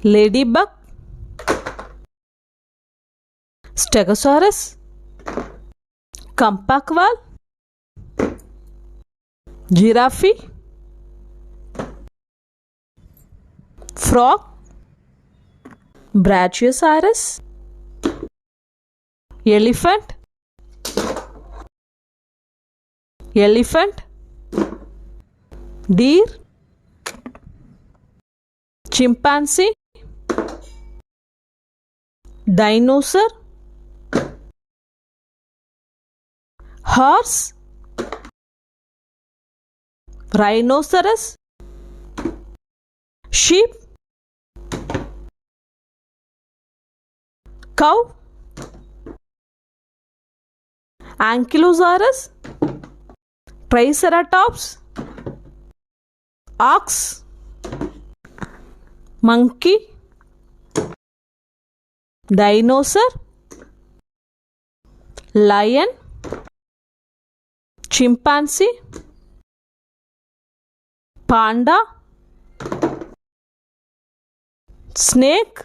ladybug, stegosaurus, humpback whale, giraffe, frog, brachiosaurus, elephant, deer, chimpanzee, dinosaur, horse, rhinoceros, sheep, cow, ankylosaurus, Triceratops, ox, monkey, dinosaur, lion, chimpanzee, panda, snake,